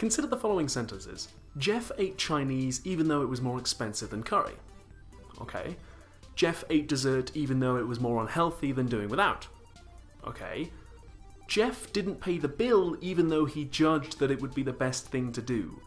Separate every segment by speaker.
Speaker 1: Consider the following sentences. Jeff ate Chinese even though it was more expensive than curry. Okay. Jeff ate dessert even though it was more unhealthy than doing without. Okay. Jeff didn't pay the bill even though he judged that it would be the best thing to do.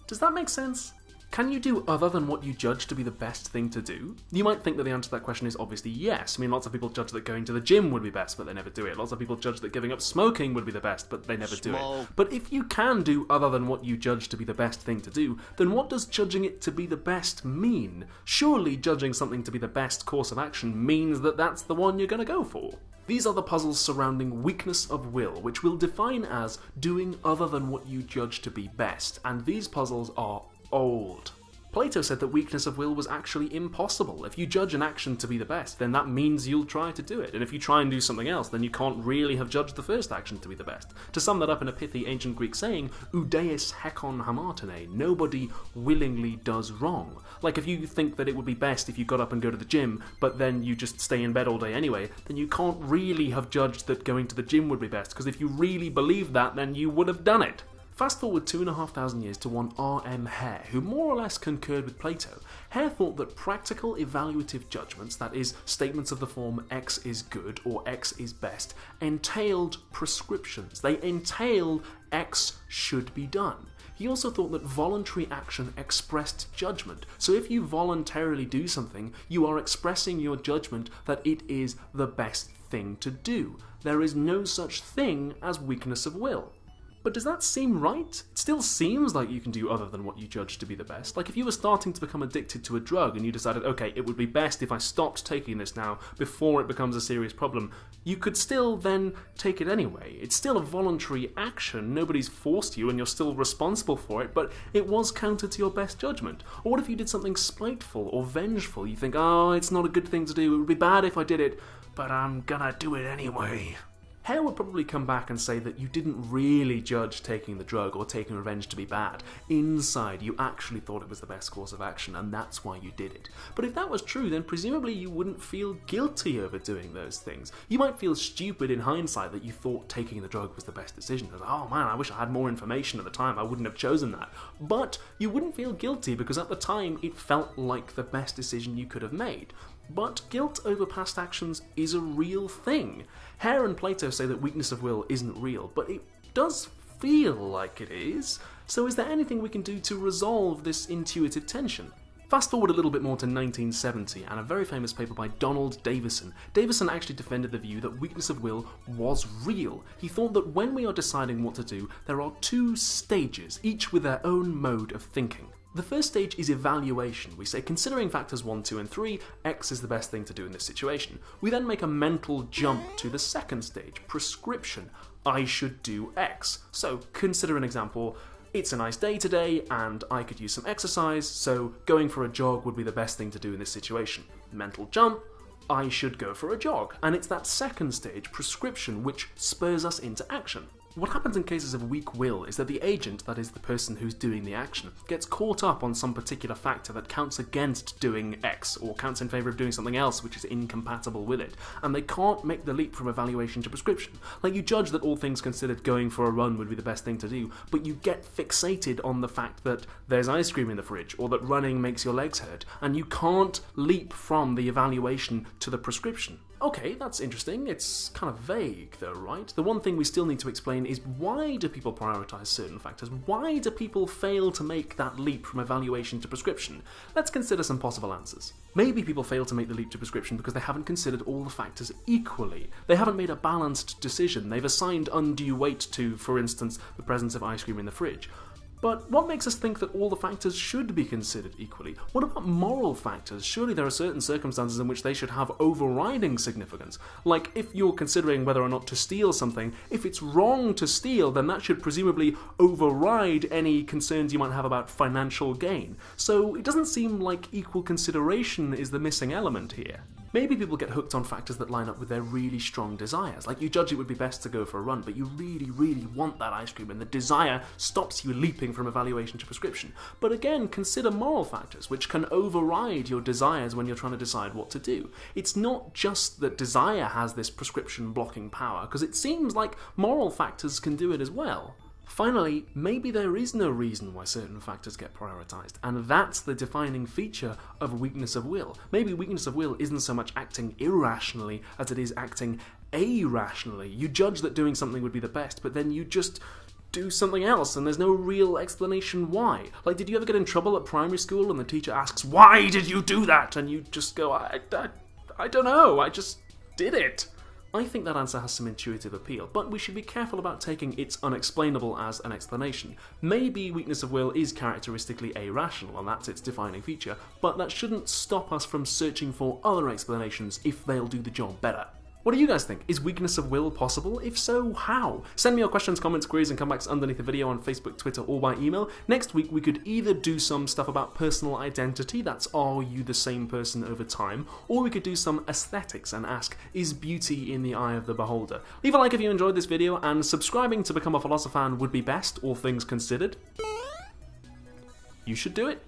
Speaker 1: Does that make sense? Can you do other than what you judge to be the best thing to do? You might think that the answer to that question is obviously yes. I mean, lots of people judge that going to the gym would be best, but they never do it. Lots of people judge that giving up smoking would be the best, but they never do it. But if you can do other than what you judge to be the best thing to do, then what does judging it to be the best mean? Surely judging something to be the best course of action means that that's the one you're going to go for. These are the puzzles surrounding weakness of will, which we'll define as doing other than what you judge to be best, and these puzzles are old. Plato said that weakness of will was actually impossible. If you judge an action to be the best, then that means you'll try to do it. And if you try and do something else, then you can't really have judged the first action to be the best. To sum that up in a pithy ancient Greek saying, oudeis hekon hamartene, nobody willingly does wrong. Like if you think that it would be best if you got up and go to the gym, but then you just stay in bed all day anyway, then you can't really have judged that going to the gym would be best, because if you really believed that, then you would have done it. Fast forward 2,500 years to one R.M. Hare, who more or less concurred with Plato. Hare thought that practical evaluative judgments, that is, statements of the form X is good or X is best, entailed prescriptions. They entailed X should be done. He also thought that voluntary action expressed judgment. So if you voluntarily do something, you are expressing your judgment that it is the best thing to do. There is no such thing as weakness of will. But does that seem right? It still seems like you can do other than what you judge to be the best. Like if you were starting to become addicted to a drug and you decided, okay, it would be best if I stopped taking this now before it becomes a serious problem, you could still then take it anyway. It's still a voluntary action, nobody's forced you and you're still responsible for it, but it was counter to your best judgment. Or what if you did something spiteful or vengeful? You think, oh, it's not a good thing to do, it would be bad if I did it, but I'm gonna do it anyway. Hare would probably come back and say that you didn't really judge taking the drug or taking revenge to be bad. Inside, you actually thought it was the best course of action, and that's why you did it. But if that was true, then presumably you wouldn't feel guilty over doing those things. You might feel stupid in hindsight that you thought taking the drug was the best decision. Like, oh man, I wish I had more information at the time, I wouldn't have chosen that. But you wouldn't feel guilty because at the time it felt like the best decision you could have made. But guilt over past actions is a real thing. Hare and Plato say that weakness of will isn't real, but it does feel like it is. So is there anything we can do to resolve this intuitive tension? Fast forward a little bit more to 1970 and a very famous paper by Donald Davison. Davison actually defended the view that weakness of will was real. He thought that when we are deciding what to do, there are two stages, each with their own mode of thinking. The first stage is evaluation. We say, considering factors 1, 2, and 3, X is the best thing to do in this situation. We then make a mental jump to the second stage, prescription. I should do X. So, consider an example. It's a nice day today, and I could use some exercise, so going for a jog would be the best thing to do in this situation. Mental jump. I should go for a jog. And it's that second stage, prescription, which spurs us into action. What happens in cases of weak will is that the agent, that is the person who's doing the action, gets caught up on some particular factor that counts against doing X, or counts in favour of doing something else which is incompatible with it, and they can't make the leap from evaluation to prescription. Like you judge that all things considered going for a run would be the best thing to do, but you get fixated on the fact that there's ice cream in the fridge, or that running makes your legs hurt, and you can't leap from the evaluation to the prescription. Okay, that's interesting. It's kind of vague though, right? The one thing we still need to explain is why do people prioritise certain factors? Why do people fail to make that leap from evaluation to prescription? Let's consider some possible answers. Maybe people fail to make the leap to prescription because they haven't considered all the factors equally. They haven't made a balanced decision. They've assigned undue weight to, for instance, the presence of ice cream in the fridge. But what makes us think that all the factors should be considered equally? What about moral factors? Surely there are certain circumstances in which they should have overriding significance. Like if you're considering whether or not to steal something, if it's wrong to steal, then that should presumably override any concerns you might have about financial gain. So it doesn't seem like equal consideration is the missing element here. Maybe people get hooked on factors that line up with their really strong desires. Like, you judge it would be best to go for a run, but you really, really want that ice cream, and the desire stops you leaping from evaluation to prescription. But again, consider moral factors, which can override your desires when you're trying to decide what to do. It's not just that desire has this prescription blocking power, because it seems like moral factors can do it as well. Finally, maybe there is no reason why certain factors get prioritized, and that's the defining feature of weakness of will. Maybe weakness of will isn't so much acting irrationally as it is acting irrationally. You judge that doing something would be the best, but then you just do something else, and there's no real explanation why. Like, did you ever get in trouble at primary school and the teacher asks, "Why did you do that?" And you just go, I don't know, I just did it. I think that answer has some intuitive appeal, but we should be careful about taking "it's unexplainable" as an explanation. Maybe weakness of will is characteristically irrational, and that's its defining feature, but that shouldn't stop us from searching for other explanations if they'll do the job better. What do you guys think? Is weakness of will possible? If so, how? Send me your questions, comments, queries, and comebacks underneath the video on Facebook, Twitter, or by email. Next week, we could either do some stuff about personal identity, that's are you the same person over time, or we could do some aesthetics and ask, is beauty in the eye of the beholder? Leave a like if you enjoyed this video, and subscribing to become a Philosophan would be best, all things considered. You should do it.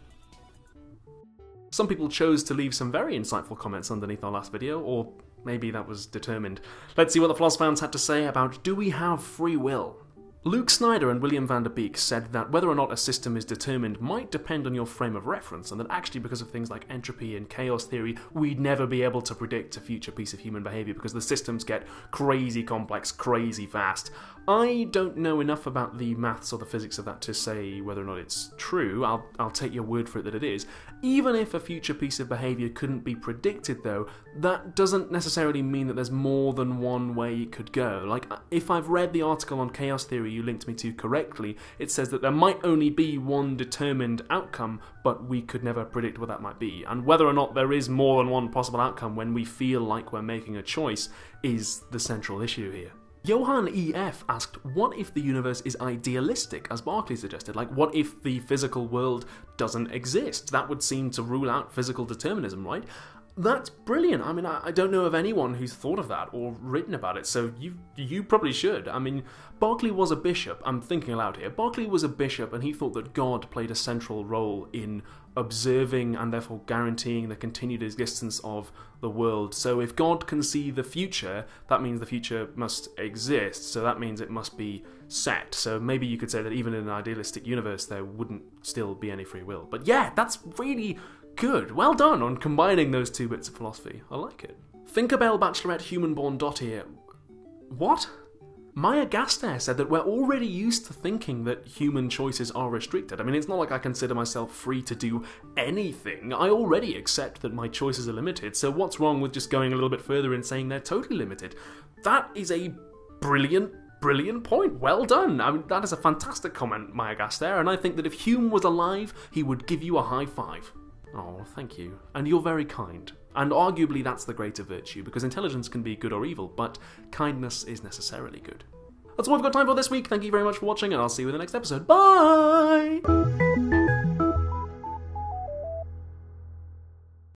Speaker 1: Some people chose to leave some very insightful comments underneath our last video, or maybe that was determined. Let's see what the Philosophans had to say about do we have free will? Luke Snyder and William van der Beek said that whether or not a system is determined might depend on your frame of reference, and that actually because of things like entropy and chaos theory, we'd never be able to predict a future piece of human behaviour because the systems get crazy complex, crazy fast. I don't know enough about the maths or the physics of that to say whether or not it's true. I'll take your word for it that it is. Even if a future piece of behaviour couldn't be predicted though, that doesn't necessarily mean that there's more than one way it could go. Like, if I've read the article on chaos theory you linked me to correctly, it says that there might only be one determined outcome, but we could never predict what that might be. And whether or not there is more than one possible outcome when we feel like we're making a choice is the central issue here. Johan E.F. asked, what if the universe is idealistic, as Berkeley suggested? Like, what if the physical world doesn't exist? That would seem to rule out physical determinism, right? That's brilliant. I mean, I don't know of anyone who's thought of that or written about it, so you probably should. I mean, Berkeley was a bishop. I'm thinking aloud here. Berkeley was a bishop, and he thought that God played a central role in observing and therefore guaranteeing the continued existence of the world. So if God can see the future, that means the future must exist, so that means it must be set. So maybe you could say that even in an idealistic universe there wouldn't still be any free will. But yeah, that's really good. Well done on combining those two bits of philosophy. I like it. Thinkerbell Bachelorette Humanborn Dot here. What? Maya Gaster said that we're already used to thinking that human choices are restricted. I mean, it's not like I consider myself free to do anything. I already accept that my choices are limited, so what's wrong with just going a little bit further and saying they're totally limited? That is a brilliant point. Well done. I mean, that is a fantastic comment, Maya Gaster, and I think that if Hume was alive, he would give you a high five. Oh, thank you. And you're very kind. And arguably that's the greater virtue, because intelligence can be good or evil, but kindness is necessarily good. That's all we've got time for this week. Thank you very much for watching, and I'll see you in the next episode. Bye!